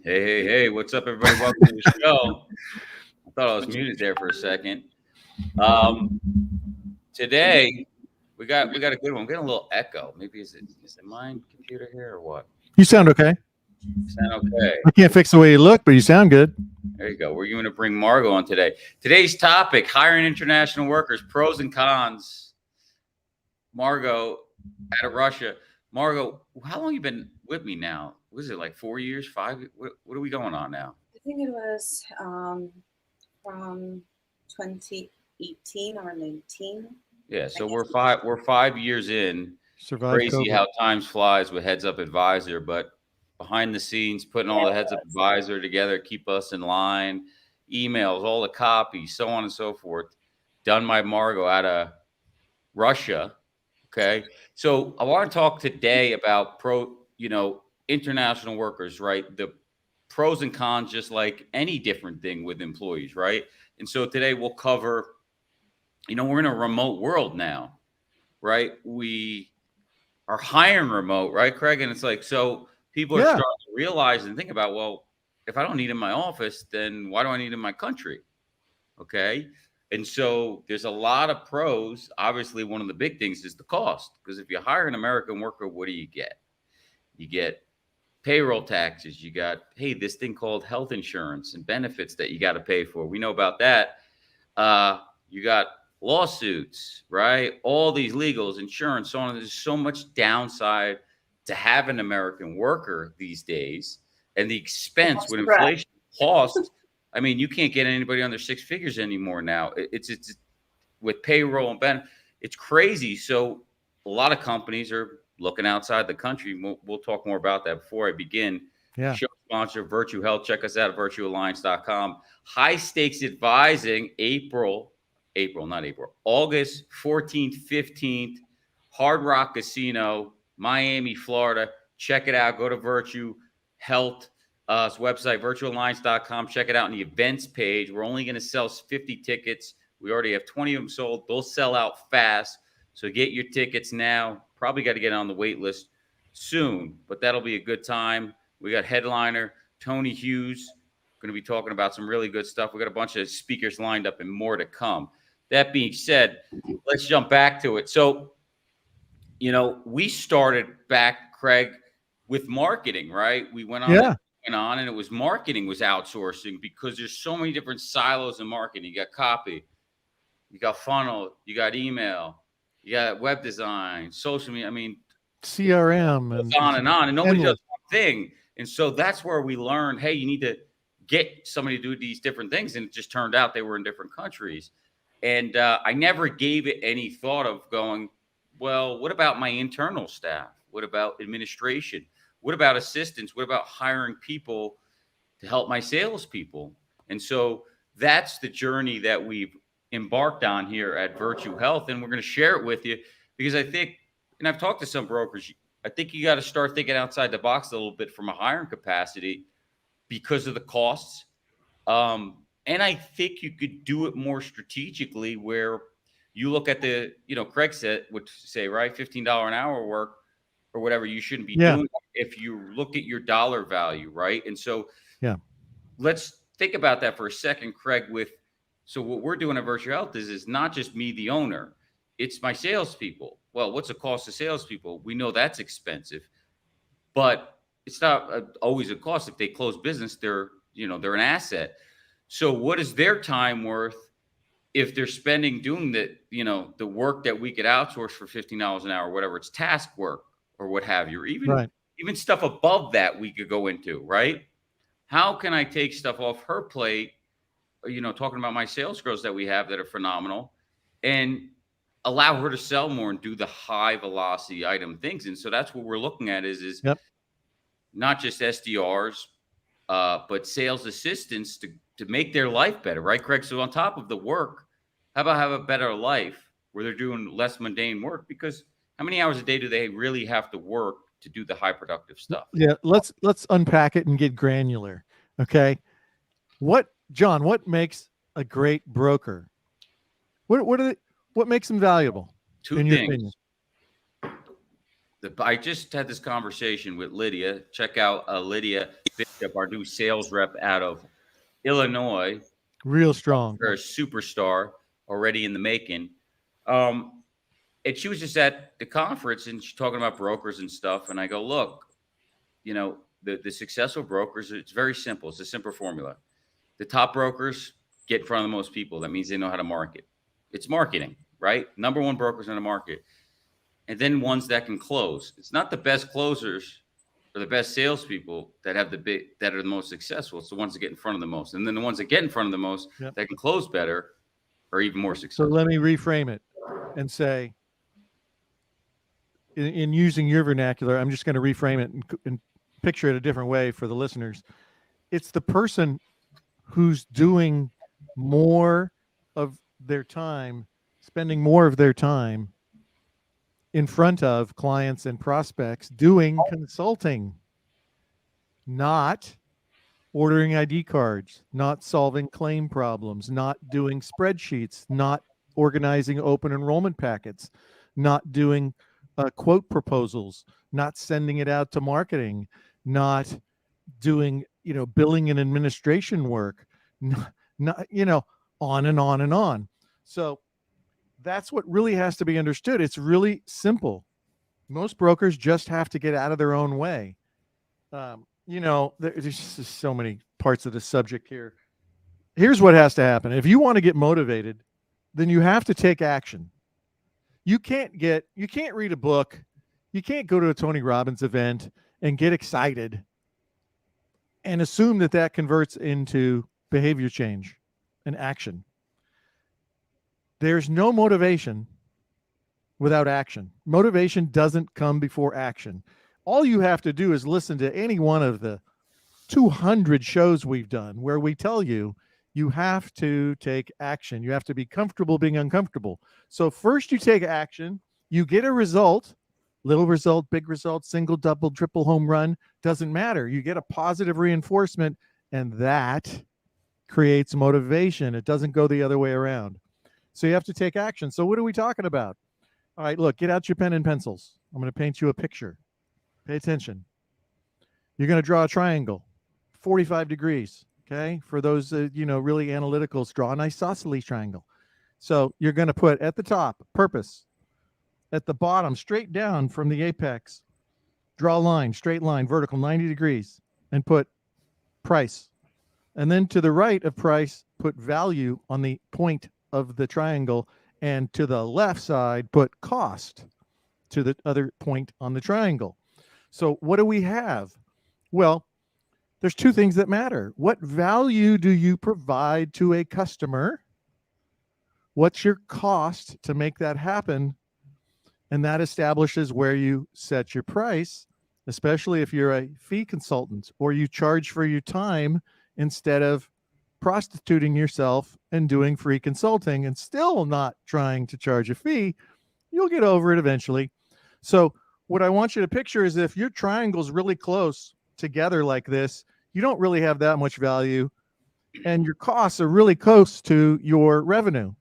Hey, what's up, everybody? Welcome to the show. I thought I was muted there for a second. Today we got a good one. I'm getting a little echo. Maybe is it my computer here or what? You sound okay. Sound okay. I can't fix the way you look, but you sound good. There you go. We're going to bring Margo on today. Today's topic: hiring international workers, pros and cons. Margo out of Russia. Margo, how long you been with me now? Was it like 4 years, 5? What are we going on now? I think it was from 2018 or 19. Yeah, so we're 5 years in. Survived Crazy COVID. how times flies with Heads Up Advisor, but behind the scenes, putting all the Heads Up Advisor together, keep us in line, emails, all the copies, so on and so forth, done by Margo out of Russia. Okay, so I want to talk today about international workers, right? The pros and cons, just like any different thing with employees, right? And so today we'll cover, we're in a remote world now, right? We are hiring remote, right, Craig? And it's like, so people are starting to realize and think about, well, if I don't need it in my office, then why do I need it in my country? Okay. And so there's a lot of pros. Obviously, one of the big things is the cost, because if you hire an American worker, what do you get? You get payroll taxes. You got, this thing called health insurance and benefits that you got to pay for. We know about that. You got lawsuits, right? All these legals, insurance, so on. There's so much downside to have an American worker these days, and the expense with inflation, cost. I mean, you can't get anybody under 6 figures anymore now. It's with payroll and benefits. It's crazy. So a lot of companies are looking outside the country. We'll talk more about that. Before I begin, show sponsor Virtue Health. Check us out at virtuealliance.com. High stakes advising August 14th, 15th, Hard Rock Casino, Miami, Florida. Check it out. Go to Virtue Health website, virtuealliance.com. Check it out on the events page. We're only going to sell 50 tickets. We already have 20 of them sold. They'll sell out fast. So get your tickets now. Probably got to get on the wait list soon, but that'll be a good time. We got headliner Tony Hughes going to be talking about some really good stuff. We got a bunch of speakers lined up and more to come. That being said, let's jump back to it. So, we started back, Craig, with marketing, right? We went on and it was marketing was outsourcing, because there's so many different silos in marketing. You got copy, you got funnel, you got email, you got web design, social media. I mean, CRM, and on, and nobody does one thing. And so that's where we learned, you need to get somebody to do these different things. And it just turned out they were in different countries. And I never gave it any thought of going, well, what about my internal staff? What about administration? What about assistants? What about hiring people to help my salespeople? And so that's the journey that we've embarked on here at Virtue Health. And we're going to share it with you, because I think, and I've talked to some brokers, I think you got to start thinking outside the box a little bit from a hiring capacity because of the costs. And I think you could do it more strategically, where you look at the, Craig would say, right, $15 an hour work or whatever, you shouldn't be doing if you look at your dollar value, right? And so let's think about that for a second, Craig, so what we're doing at Virtue Health is not just me, the owner, it's my salespeople. Well, what's the cost of salespeople? We know that's expensive, but it's not always a cost. If they close business, they're an asset. So what is their time worth if they're spending doing the work that we could outsource for $15 an hour, whatever it's task work or what have you, or even stuff above that we could go into, right? How can I take stuff off her plate, talking about my sales girls that we have that are phenomenal, and allow her to sell more and do the high velocity item things? And so that's what we're looking at is not just SDRs, but sales assistants to make their life better, right, Craig? So on top of the work, how about have a better life where they're doing less mundane work? Because how many hours a day do they really have to work to do the high productive stuff? Yeah, let's unpack it and get granular. Okay. John, what makes a great broker? What makes them valuable? Two things. I just had this conversation with Lydia. Check out Lydia our new sales rep out of Illinois. Real strong. Her a superstar already in the making. And she was just at the conference and she's talking about brokers and stuff. And I go, look, the successful brokers, it's very simple. It's a simple formula. The top brokers get in front of the most people. That means they know how to market. It's marketing, right? Number one brokers in the market. And then ones that can close. It's not the best closers or the best salespeople that have that are the most successful. It's the ones that get in front of the most. And then the ones that get in front of the most that can close better are even more successful. So let me reframe it and say, in using your vernacular, I'm just going to reframe it and picture it a different way for the listeners. It's the person who's doing more of their time, spending more of their time in front of clients and prospects doing consulting, not ordering ID cards, not solving claim problems, not doing spreadsheets, not organizing open enrollment packets, not doing quote proposals, not sending it out to marketing, not doing, billing and administration work, not, on and on and on. So that's what really has to be understood. It's really simple. Most brokers just have to get out of their own way. There's just so many parts of the subject here. Here's what has to happen. If you want to get motivated, then you have to take action. You can't read a book. You can't go to a Tony Robbins event and get excited and assume that converts into behavior change and action. There's no motivation without action. Motivation doesn't come before action. All you have to do is listen to any one of the 200 shows we've done where we tell you have to take action. You have to be comfortable being uncomfortable. So first you take action, you get a result, little result, big result, single, double, triple, home run, doesn't matter. You get a positive reinforcement and that creates motivation. It doesn't go the other way around. So you have to take action. So what are we talking about? All right, look, get out your pen and pencils. I'm going to paint you a picture. Pay attention. You're going to draw a triangle, 45 degrees. Okay, for those really analyticals, draw a nice isosceles triangle. So you're going to put at the top purpose, at the bottom straight down from the apex, draw a line, straight line, vertical 90 degrees, and put price. And then to the right of price, put value on the point of the triangle, and to the left side, put cost to the other point on the triangle. So what do we have? Well, there's two things that matter. What value do you provide to a customer? What's your cost to make that happen? And that establishes where you set your price, especially if you're a fee consultant or you charge for your time instead of prostituting yourself and doing free consulting and still not trying to charge a fee. You'll get over it eventually. So what I want you to picture is if your triangle's really close together like this, you don't really have that much value and your costs are really close to your revenue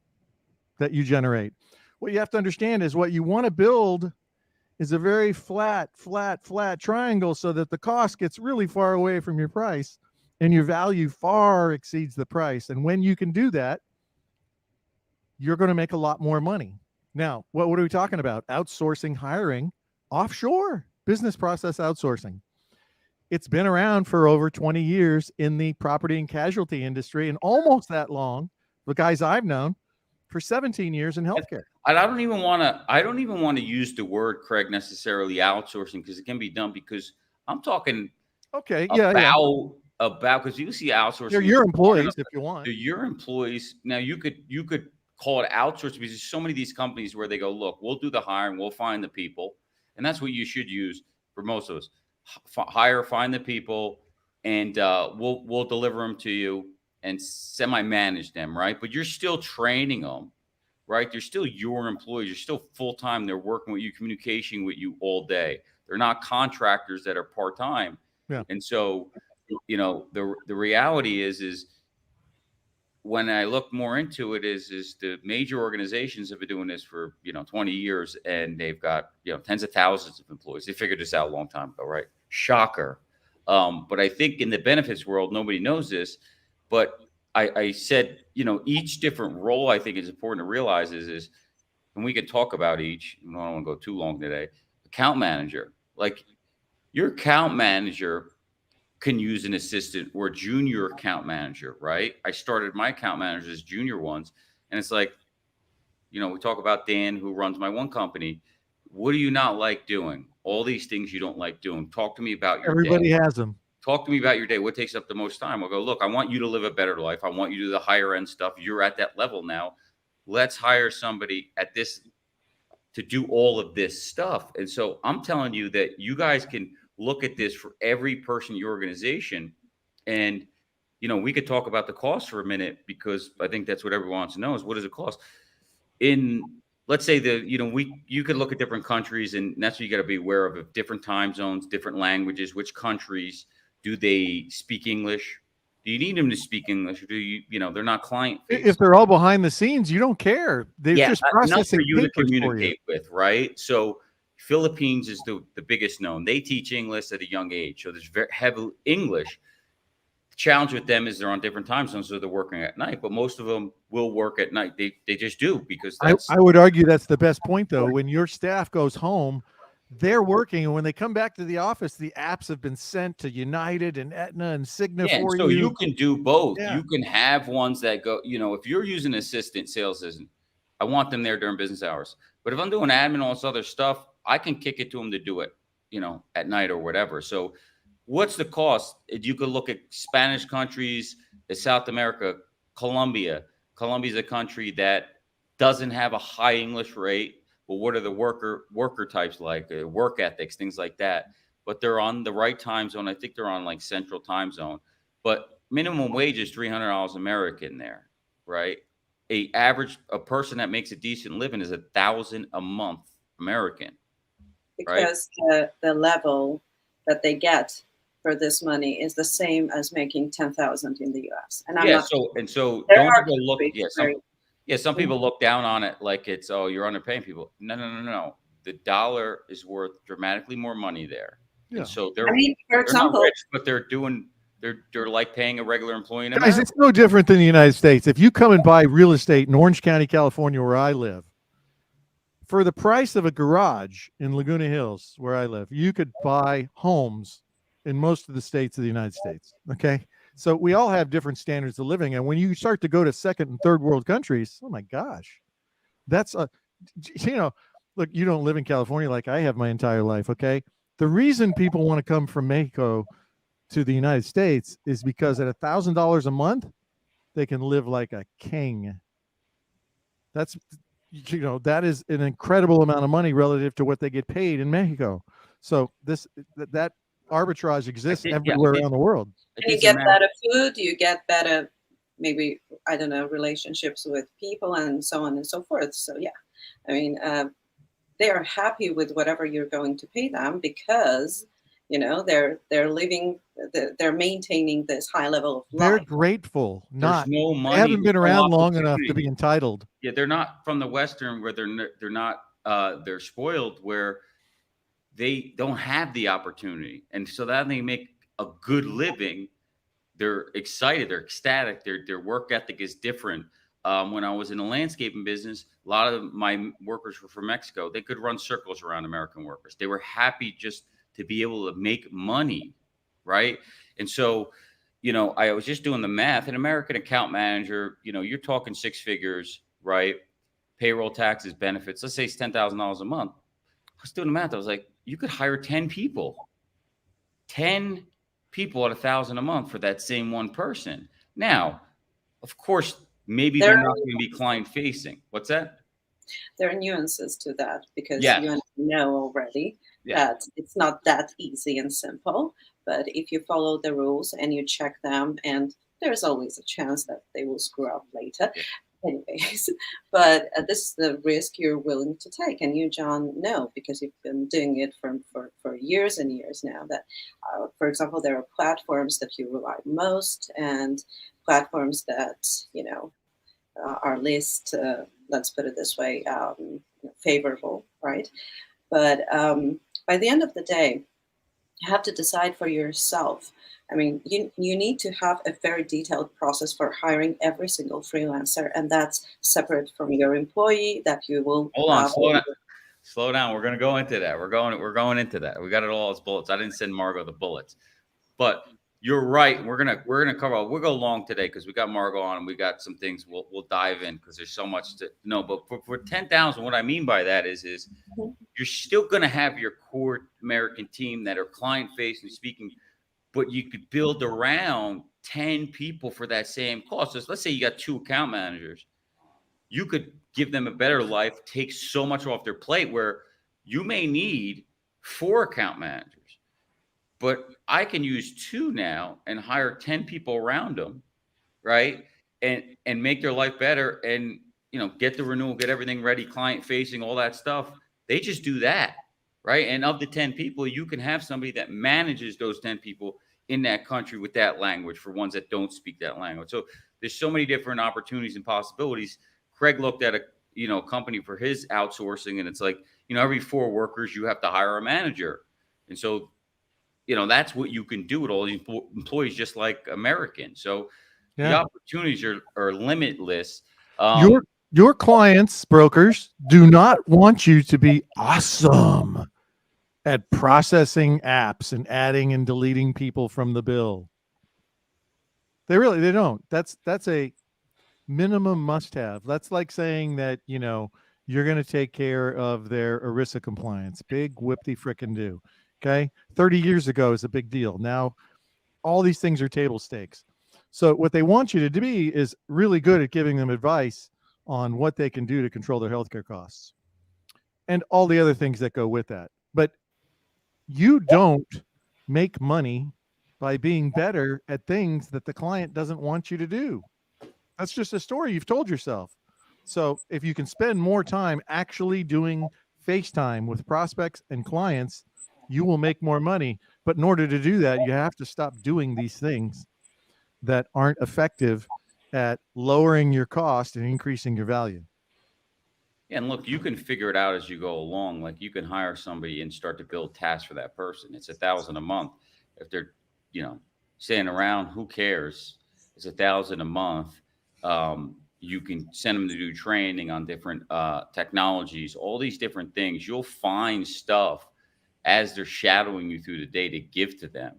that you generate. What you have to understand is what you want to build is a very flat triangle so that the cost gets really far away from your price and your value far exceeds the price. And when you can do that, you're going to make a lot more money. Now, what are we talking about? Outsourcing, hiring, offshore, business process outsourcing. It's been around for over 20 years in the property and casualty industry, and almost that long, the guys I've known, for 17 years in healthcare. I don't even want to use the word, Craig, necessarily outsourcing, because it can be done, because I'm talking about because you see outsourcing. They're your employees if you want. They're your employees. Now you could call it outsourcing, because there's so many of these companies where they go, look, we'll do the hiring, we'll find the people. And that's what you should use for most of us. Hire, find the people, and we'll deliver them to you and semi-manage them, right? But you're still training them, right? They're still your employees. You're still full-time. They're working with you, communicating with you all day. They're not contractors that are part-time. Yeah. And so, the reality is when I look more into it is the major organizations have been doing this for, 20 years, and they've got, tens of thousands of employees. They figured this out a long time ago, right? Shocker. But I think in the benefits world, nobody knows this. But I said, each different role I think is important to realize is, and we could talk about each. I don't want to go too long today. Account manager, like your account manager can use an assistant or a junior account manager, right? I started my account managers as junior ones, and it's like, we talk about Dan, who runs my one company. What do you not like doing? All these things you don't like doing. Talk to me about your Everybody day. has them. Talk to me about your day. What takes up the most time? I'll go, look, I want you to live a better life. I want you to do the higher end stuff. You're at that level now. Let's hire somebody at this to do all of this stuff. And so I'm telling you that you guys can look at this for every person in your organization. And, we could talk about the cost for a minute, because I think that's what everyone wants to know is, what does it cost? Let's say you could look at different countries, and that's what you got to be aware of different time zones, different languages. Which countries do they speak English? Do you need them to speak English, or do they're not client facing? If they're all behind the scenes, you don't care. They're just processing for you to papers for you. communicate with, right? So Philippines is the biggest known. They teach English at a young age, so there's very heavy English. The challenge with them is they're on different time zones, so they're working at night. But most of them will work at night. They just do, because I would argue that's the best point, though. When your staff goes home, they're working, and when they come back to the office, the apps have been sent to United and Aetna and Cigna for so you. you can do both. Yeah. You can have ones that go, if you're using assistant sales assistant, I want them there during business hours. But if I'm doing admin, all this other stuff, I can kick it to them to do it, at night or whatever. So what's the cost? You could look at Spanish countries, South America, Colombia. Colombia's a country that doesn't have a high English rate. Well, what are the worker types like? Work ethics, things like that. But they're on the right time zone. I think they're on like Central Time Zone. But minimum wage is $300 American there, right? A person that makes a decent living is $1,000 a month American. Because the level that they get for this money is the same as making 10,000 in the U.S. And so there don't are people look. countries Some people look down on it like it's, you're underpaying people. No. The dollar is worth dramatically more money there. Yeah. And so for example, not rich, but they're like paying a regular employee in Guys, America. it's no different than the United States. If you come and buy real estate in Orange County, California, where I live, for the price of a garage in Laguna Hills, where I live, you could buy homes in most of the states of the United States. Okay. So we all have different standards of living. And when you start to go to second and third world countries, oh my gosh, that's look, you don't live in California like I have my entire life. Okay. The reason people want to come from Mexico to the United States is because at $1,000 a month, they can live like a king. That is an incredible amount of money relative to what they get paid in Mexico. So that arbitrage exists everywhere around the world. And you get better food, you get better, maybe, I don't know, relationships with people and so on and so forth. So yeah, I mean, they are happy with whatever you're going to pay them, because they're living, they're maintaining this high level of life. They're grateful. There's no money. They haven't been around long enough to be entitled. Yeah, they're not from the Western, where they're spoiled, where they don't have the opportunity, and so that they make a good living. They're excited. They're ecstatic. Their work ethic is different. When I was in the landscaping business, a lot of my workers were from Mexico. They could run circles around American workers. They were happy just to be able to make money, right? And so, I was just doing the math. An American account manager, you're talking six figures, right? Payroll, taxes, benefits. Let's say it's $10,000 a month. I was doing the math. I was like, you could hire 10 people. 10 people at $1,000 a month for that same one person. Now, of course, maybe they're not going to be client facing. What's that? There are nuances to that, because you know already that it's not that easy and simple. But if you follow the rules and you check them, and there's always a chance that they will screw up later. Yeah. Anyways, but this is the risk you're willing to take, and you, John, know, because you've been doing it for years and years now. That, for example, there are platforms that you rely most, and platforms that are least, let's put it this way, favorable, right? But by the end of the day, You have to decide for yourself. I mean, you need to have a very detailed process for hiring every single freelancer, and that's separate from your employee that you will Hold on, have. slow down. We're gonna go into that. We're going into that. We got it all as bullets. I didn't send Margo the bullets, but you're right. We're gonna cover. We'll go long today because we got Margo on and we got some things we'll dive in because there's so much to know. But for 10,000, what I mean by that is you're still gonna have your core American team that are client facing, speaking, but you could build around 10 people for that same cost. So let's say you got 2 account managers. You could give them a better life, take so much off their plate where you may need 4 account managers, but I can use 2 now and hire 10 people around them, right? And make their life better and, get the renewal, get everything ready, client facing, all that stuff. They just do that, right? And of the 10 people, you can have somebody that manages those 10 people in that country with that language for ones that don't speak that language. So there's so many different opportunities and possibilities. Craig looked at a company for his outsourcing, and it's like, every 4 workers you have to hire a manager. And so, that's what you can do with all these employees, just like Americans. So the opportunities are limitless. Your clients, brokers, do not want you to be awesome at processing apps and adding and deleting people from the bill. They don't. That's a minimum must have. That's like saying that, you're going to take care of their ERISA compliance. Big whipty frickin' do. Okay. 30 years ago is a big deal. Now, all these things are table stakes. So what they want you to be is really good at giving them advice on what they can do to control their healthcare costs and all the other things that go with that. But you don't make money by being better at things that the client doesn't want you to do. That's just a story you've told yourself. So if you can spend more time actually doing FaceTime with prospects and clients, you will make more money. But in order to do that, you have to stop doing these things that aren't effective at lowering your cost and increasing your value. And look, you can figure it out as you go along. Like you can hire somebody and start to build tasks for that person. It's $1,000 a month. If they're, staying around, who cares? It's $1,000 a month. You can send them to do training on different technologies, all these different things. You'll find stuff as they're shadowing you through the day to give to them.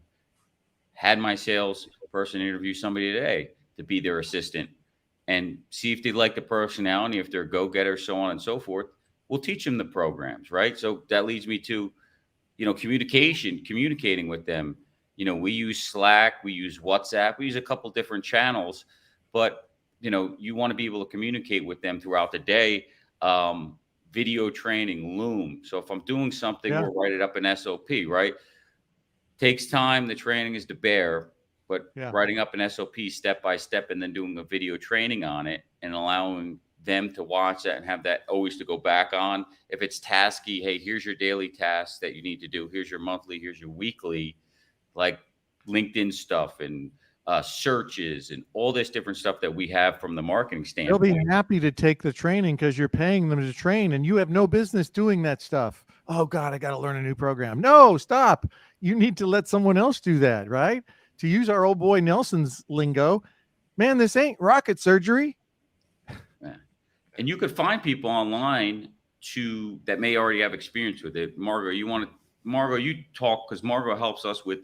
Had my sales person interview somebody today to be their assistant and see if they like the personality, if they're go-getters, so on and so forth. We'll teach them the programs, right? So that leads me to, communicating with them. We use Slack, we use WhatsApp, we use a couple different channels, but you want to be able to communicate with them throughout the day. Video training, Loom. So if I'm doing something, we'll write it up in SOP, right? Takes time. The training is to bear, but writing up an SOP step by step and then doing a video training on it and allowing them to watch that and have that always to go back on. If it's tasky, hey, here's your daily tasks that you need to do. Here's your monthly, here's your weekly, like LinkedIn stuff and searches and all this different stuff that we have from the marketing standpoint. They'll be happy to take the training because you're paying them to train and you have no business doing that stuff. Oh God, I got to learn a new program. No, stop. You need to let someone else do that, right? To use our old boy Nelson's lingo, man, this ain't rocket surgery. Yeah. And you could find people online that may already have experience with it. Margo, you talk because Margo helps us with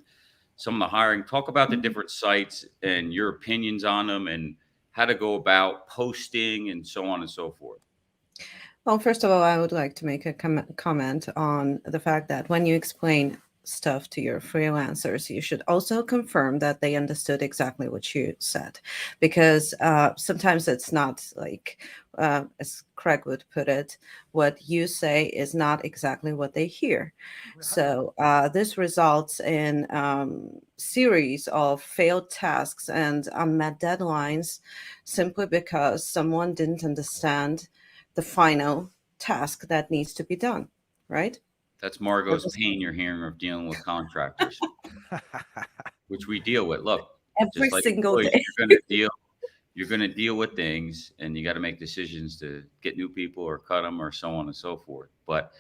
some of the hiring. Talk about the different sites and your opinions on them and how to go about posting and so on and so forth. Well, first of all, I would like to make a comment on the fact that when you explain stuff to your freelancers, you should also confirm that they understood exactly what you said, because sometimes it's not like, as Craig would put it, what you say is not exactly what they hear. Right. So this results in series of failed tasks and unmet deadlines simply because someone didn't understand the final task that needs to be done, right? That's Margo's pain you're hearing of dealing with contractors, which we deal with. Look, every single day. You're going to deal with things, and you got to make decisions to get new people or cut them or so on and so forth. But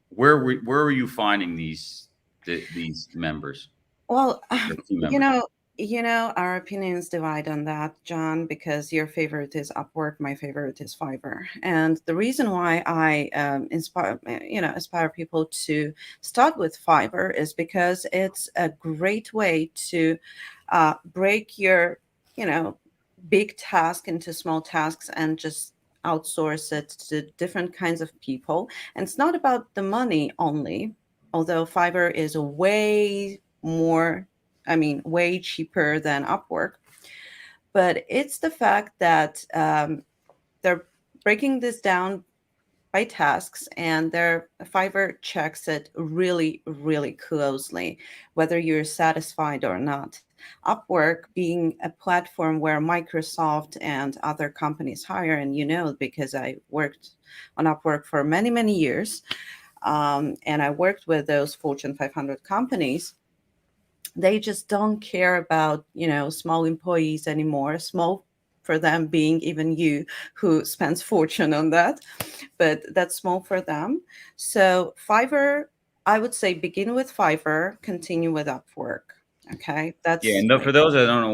where are you finding these these members? Well, Or team you members? know, our opinions divide on that, John, because your favorite is Upwork, my favorite is Fiverr. And the reason why I inspire people to start with Fiverr is because it's a great way to break your, you know, big task into small tasks and just outsource it to different kinds of people. And it's not about the money only, although Fiverr is way more, way cheaper than Upwork. But it's the fact that they're breaking this down by tasks, and their Fiverr checks it really, really closely, whether you're satisfied or not. Upwork being a platform where Microsoft and other companies hire, and because I worked on Upwork for many, many years, and I worked with those Fortune 500 companies. They just don't care about small employees anymore. Small for them being even you, who spends fortune on that, but that's small for them. So Fiverr, I would say begin with Fiverr, continue with Upwork. Okay, Yeah, that's and my for those that don't know,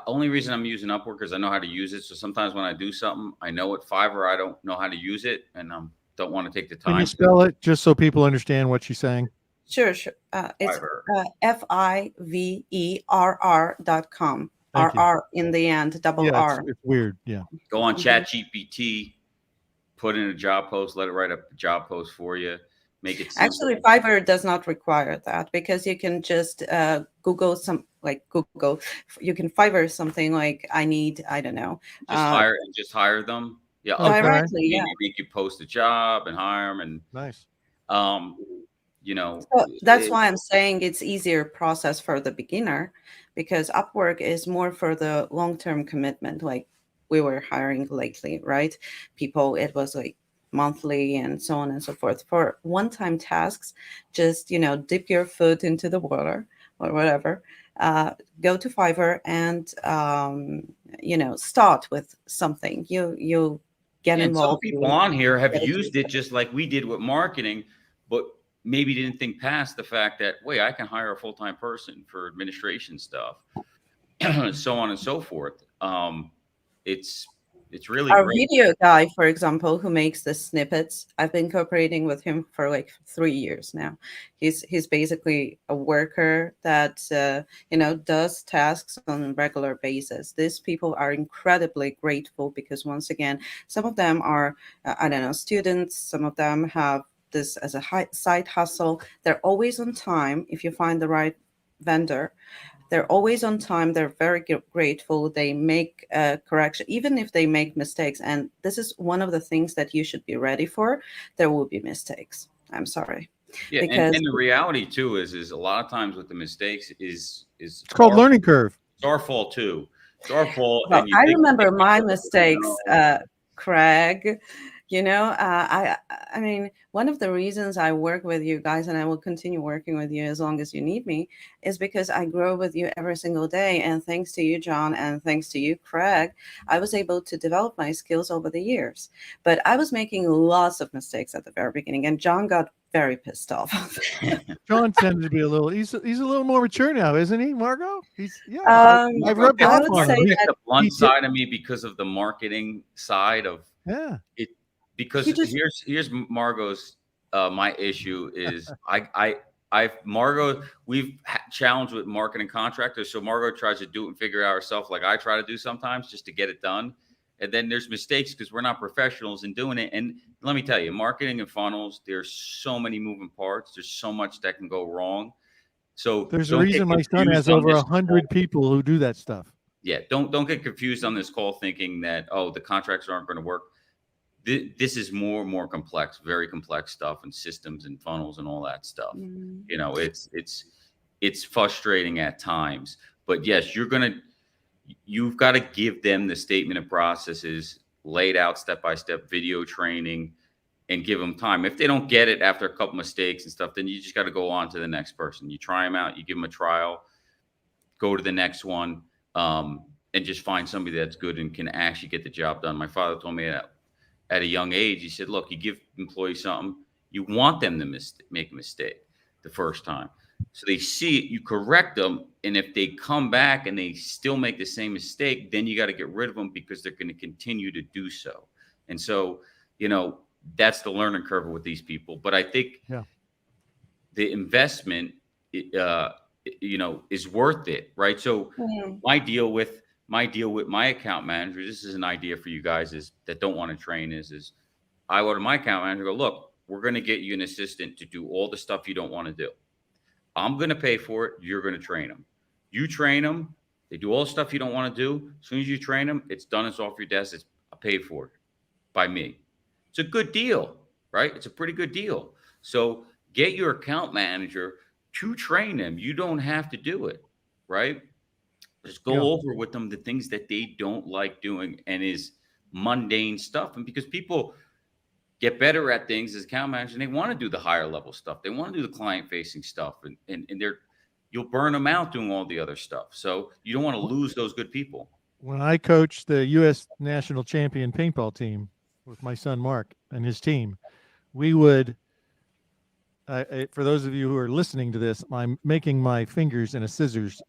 only reason I'm using Upwork is I know how to use it. So sometimes when I do something, I know it. Fiverr, I don't know how to use it, and don't want to take the time. Can you spell it just so people understand what she's saying? Sure. It's Fiverr.com. RR in the end, double R. It's weird. Yeah. Go on ChatGPT, put in a job post, let it write up a job post for you. Make it simple. Actually, Fiverr does not require that, because you can just Google you can Fiverr something like, I don't know. Just hire them. Yeah. Directly. Yeah. Make you post a job and hire them. And nice. So that's why I'm saying it's easier process for the beginner, because Upwork is more for the long-term commitment. Like we were hiring lately, right? People, it was like monthly and so on and so forth. For one-time tasks, just dip your foot into the water or whatever. Go to Fiverr and start with something. You get involved. Some people on here have used it just like we did with marketing, but maybe didn't think past the fact that, wait, I can hire a full-time person for administration stuff, so on and so forth. It's really our great. Video guy, for example, who makes the snippets. I've been cooperating with him for like 3 years now. He's basically a worker that does tasks on a regular basis. These people are incredibly grateful, because once again, some of them are students. Some of them have this as a side hustle. They're always on time if you find the right vendor. They're always on time. They're very grateful. They make a correction, even if they make mistakes. And this is one of the things that you should be ready for. There will be mistakes. I'm sorry. Yeah, and the reality too is a lot of times with the mistakes is it's called learning curve. It's our fault too. It's our fault. Well, I remember my mistakes, Craig. I mean, one of the reasons I work with you guys, and I will continue working with you as long as you need me, is because I grow with you every single day. And thanks to you, John, and thanks to you, Craig, I was able to develop my skills over the years. But I was making lots of mistakes at the very beginning, and John got very pissed off. John tended to be he's a little more mature now, isn't he, Margo? I've rubbed off on him. The blunt side of me because of the marketing side of it. Because here's Margo's my issue is Margo, we've challenged with marketing contractors. So Margo tries to do it and figure it out herself, like I try to do sometimes, just to get it done. And then there's mistakes because we're not professionals in doing it. And let me tell you, marketing and funnels, there's so many moving parts. There's so much that can go wrong. So there's a reason my son has over 100 people who do that stuff. Yeah, don't get confused on this call thinking that, oh, the contracts aren't going to work. This is more complex, very complex stuff, and systems and funnels and all that stuff. It's frustrating at times, but yes, you've got to give them the statement of processes laid out step-by-step video training and give them time. If they don't get it after a couple mistakes and stuff, then you just got to go on to the next person. You try them out, you give them a trial, go to the next one, and just find somebody that's good and can actually get the job done. My father told me that at a young age, he said, look, you give employees something, you want them to make a mistake. the first time. So they see it, you correct them. And if they come back and they still make the same mistake, then you got to get rid of them because they're going to continue to do so. And so, that's the learning curve with these people. But I think the investment, is worth it, right? So my deal with my account manager, this is an idea for you guys is that don't want to train is I go to my account manager, go, look, we're going to get you an assistant to do all the stuff you don't want to do. I'm going to pay for it. You're going to train them. You train them. They do all the stuff you don't want to do. As soon as you train them, it's done. It's off your desk. It's paid for by me. It's a good deal, right? It's a pretty good deal. So get your account manager to train them. You don't have to do it, right? Just go over with them the things that they don't like doing and is mundane stuff. And because people get better at things as account managers, and they want to do the higher level stuff. They want to do the client facing stuff, and you'll burn them out doing all the other stuff. So you don't want to lose those good people. When I coached the U.S. national champion paintball team with my son Mark and his team, we would, for those of you who are listening to this, I'm making my fingers in a scissors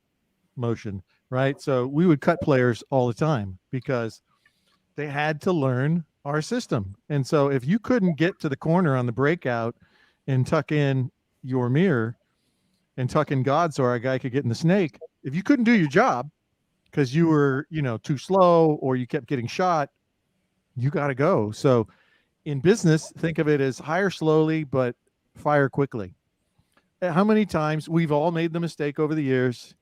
motion, right? So we would cut players all the time because they had to learn our system. And so if you couldn't get to the corner on the breakout and tuck in your mirror and tuck in God so our guy could get in the snake, if you couldn't do your job because you were, too slow or you kept getting shot, you got to go. So in business, think of it as hire slowly, but fire quickly. How many times we've all made the mistake over the years.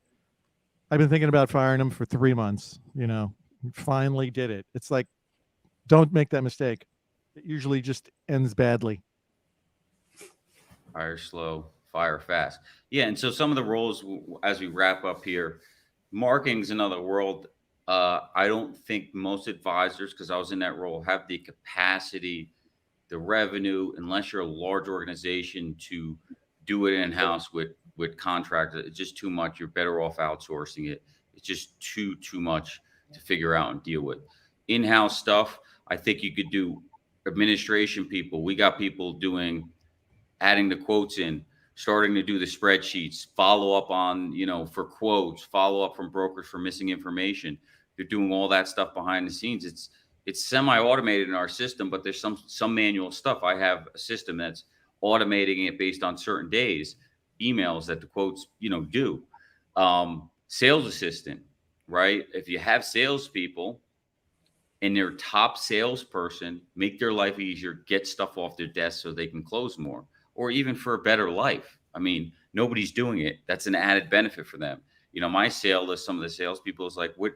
I've been thinking about firing him for 3 months, finally did it. It's like, don't make that mistake. It usually just ends badly. Fire slow, fire fast. Yeah. And so some of the roles as we wrap up here, marketing's another world. I don't think most advisors, because I was in that role, have the capacity, the revenue, unless you're a large organization, to do it in-house with contractors. It's just too much. You're better off outsourcing it. It's just too much to figure out and deal with. In-house stuff, I think you could do administration people. We got people adding the quotes in, starting to do the spreadsheets, follow up on, for quotes, follow up from brokers for missing information. They're doing all that stuff behind the scenes. It's semi-automated in our system, but there's some manual stuff. I have a system that's automating it based on certain days, emails that the quotes, do. Sales assistant, right? If you have salespeople and their top salesperson, make their life easier, get stuff off their desk so they can close more, or even for a better life. I mean, nobody's doing it. That's an added benefit for them. My sale list, some of the salespeople is like, what,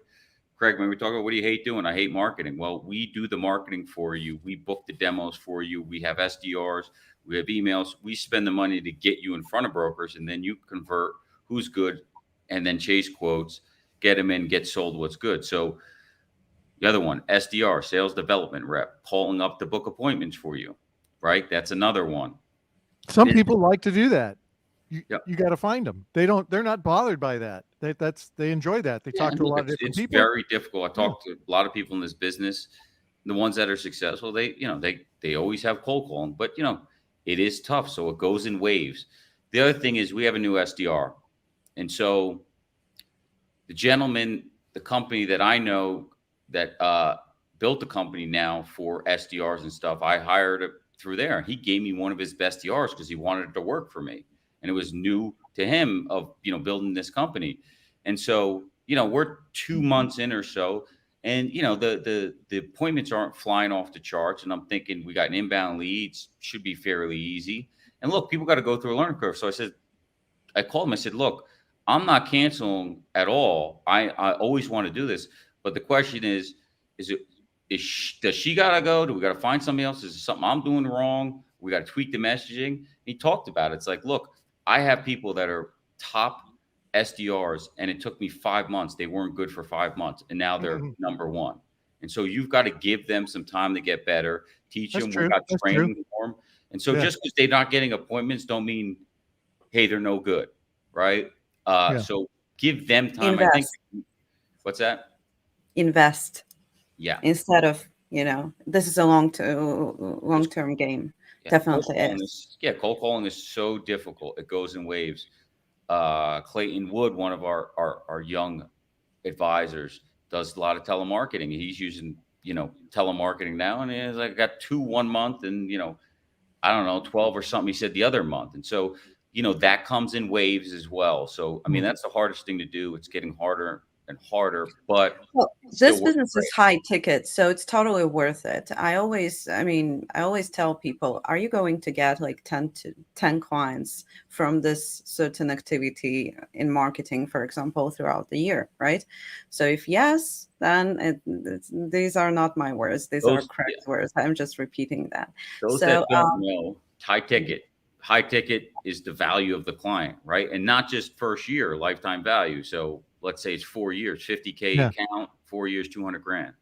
Craig, when we talk about what do you hate doing? I hate marketing. Well, we do the marketing for you. We book the demos for you. We have SDRs. We have emails. We spend the money to get you in front of brokers, and then you convert who's good and then chase quotes, get them in, get sold what's good. So the other one, SDR, sales development rep, calling up to book appointments for you, right? That's another one. Some people like to do that. You got to find them. They're not bothered by that. They enjoy that. They talk to a lot of different people. It's very difficult. I talk to a lot of people in this business. The ones that are successful, they always have cold calling, but it is tough. So it goes in waves. The other thing is we have a new SDR. And so the gentleman, the company that I know that built the company now for SDRs and stuff, I hired it through there. He gave me one of his best SDRs because he wanted it to work for me. And it was new to him of, building this company. And so, we're 2 months in or so, and, the appointments aren't flying off the charts. And I'm thinking we got an inbound leads, should be fairly easy. And look, people got to go through a learning curve. So I called him. I said, look, I'm not canceling at all. I always want to do this. But the question is does she got to go? Do we got to find somebody else? Is there something I'm doing wrong? We got to tweak the messaging. He talked about it. It's like, look, I have people that are top SDRs, and it took me 5 months. They weren't good for 5 months, and now they're number one. And so you've got to give them some time to get better, teach them. We got training for them. And so just because they're not getting appointments don't mean, hey, they're no good, right? So give them time. Invest. I think. What's that? Invest. Yeah. Instead of, this is a long-term game. Definitely is. Cold calling is so difficult. It goes in waves. Clayton Wood, one of our young advisors, does a lot of telemarketing. He's using, telemarketing now, and he's like got 2 1 month, and I don't know, 12 or something he said the other month. And so, that comes in waves as well. So I mean, that's the hardest thing to do. It's getting harder and harder, but well, this business is high ticket, so it's totally worth it. I always tell people, are you going to get like 10 clients from this certain activity in marketing, for example, throughout the year, right? So if yes, then these are not my words. These are correct words. I'm just repeating that. Those that don't know, high ticket is the value of the client, right? And not just first year lifetime value. So let's say it's 4 years, 50K account, 4 years, 200 grand.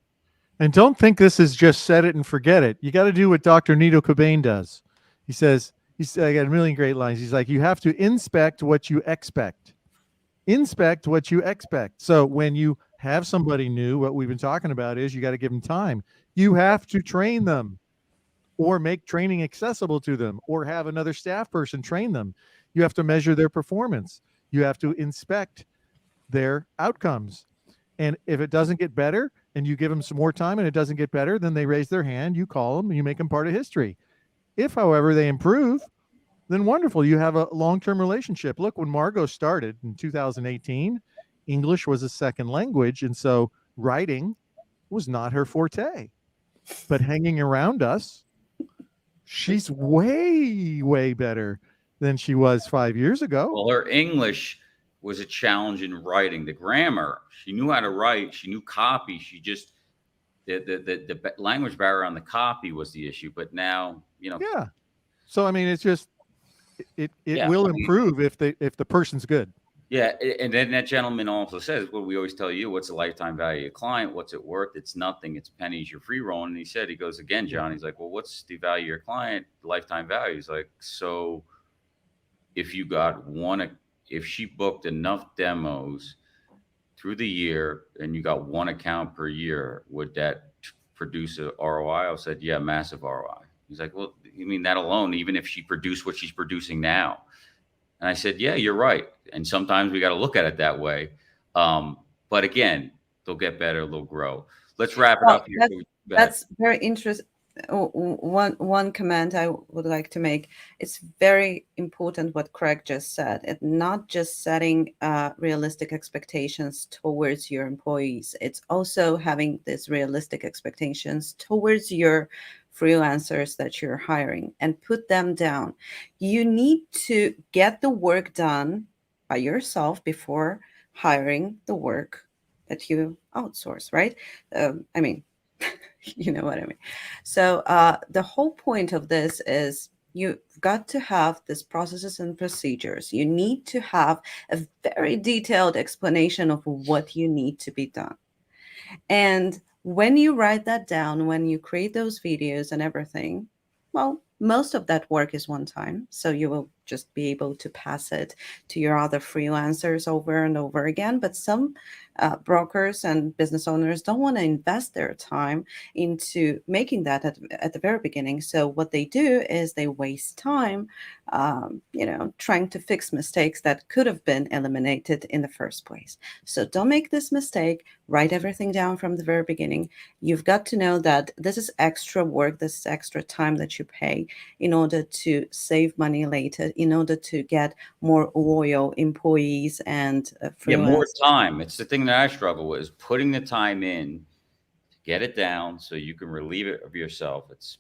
And don't think this is just set it and forget it. You got to do what Dr. Nito Cobain does. He says, I got a million great lines. He's like, you have to inspect what you expect. Inspect what you expect. So when you have somebody new, what we've been talking about is you got to give them time. You have to train them, or make training accessible to them, or have another staff person train them. You have to measure their performance. You have to inspect their outcomes. And if it doesn't get better and you give them some more time and it doesn't get better, then they raise their hand, you call them, and you make them part of history. If, however, they improve, then wonderful. You have a long-term relationship. Look, when Margo started in 2018, English was a second language. And so writing was not her forte. But hanging around us, she's way, way better than she was 5 years ago. Well, her English was a challenge in writing. The grammar, she knew how to write. She knew copy. She just, the language barrier on the copy was the issue. But now, Yeah. So, I mean, it's just, it will improve if the person's good. Yeah. And then that gentleman also says, what we always tell you, what's the lifetime value of a client? What's it worth? It's nothing. It's pennies. You're free rolling. And he goes, again, John, he's like, well, what's the value of your client? Lifetime value. He's like, so if she booked enough demos through the year and you got one account per year, would that produce a ROI? I said, yeah, massive ROI. He's like, well, you mean that alone, even if she produced what she's producing now? And I said, yeah, you're right. And sometimes we got to look at it that way. But again, they'll get better, they'll grow. Let's wrap it up here. That's very interesting. One comment I would like to make. It's very important what Craig just said. It's not just setting realistic expectations towards your employees. It's also having these realistic expectations towards your freelancers that you're hiring, and put them down. You need to get the work done by yourself before hiring the work that you outsource, right? I mean, you know what I mean. So the whole point of this is you've got to have these processes and procedures. You need to have a very detailed explanation of what you need to be done. And when you write that down, when you create those videos and everything, well, most of that work is one time. So you will just be able to pass it to your other freelancers over and over again. But some brokers and business owners don't want to invest their time into making that at the very beginning. So what they do is they waste time, trying to fix mistakes that could have been eliminated in the first place. So don't make this mistake. Write everything down from the very beginning. You've got to know that this is extra work, this is extra time that you pay in order to save money later, in order to get more loyal employees and more time. It's the thing that I struggle with, is putting the time in to get it down so you can relieve it of yourself. It's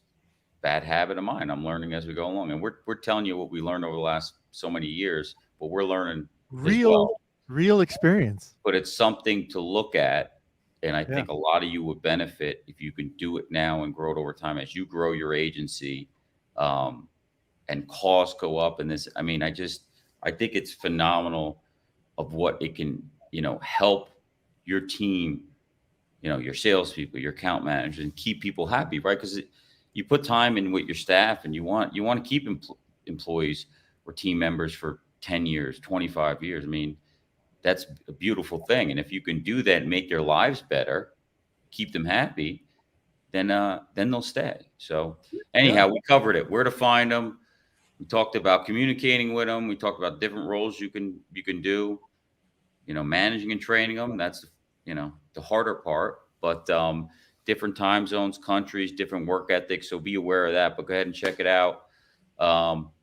a bad habit of mine. I'm learning as we go along, and we're telling you what we learned over the last so many years, but we're learning real experience. But it's something to look at, and I think a lot of you would benefit if you can do it now and grow it over time as you grow your agency. And costs go up, and this, I mean, I think it's phenomenal of what it can, help your team, your salespeople, your account managers, and keep people happy, right? Because you put time in with your staff, and you want to keep employees or team members for 10 years, 25 years. I mean, that's a beautiful thing. And if you can do that and make their lives better, keep them happy, then they'll stay. So anyhow, we covered it. Where to find them. We talked about communicating with them. We talked about different roles you can do. Managing and training them. That's the harder part. But different time zones, countries, different work ethics. So be aware of that. But go ahead and check it out.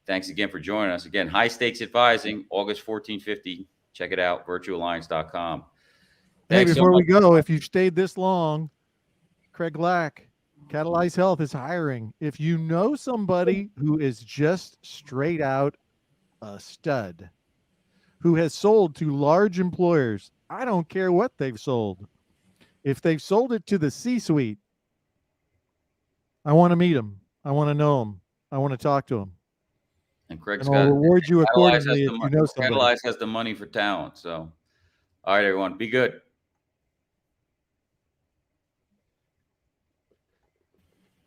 Thanks again for joining us. Again, High Stakes Advising, August 1450. Check it out, virtualliance.com. Hey, before we go, if you've stayed this long, Craig Lack, Catalyze Health is hiring. If you know somebody who is just straight out a stud, who has sold to large employers, I don't care what they've sold. If they've sold it to the C-suite, I want to meet them. I want to know them. I want to talk to them. And Craig's I'll reward you accordingly if you know somebody. Catalyze has the money for talent. So, all right, everyone, be good.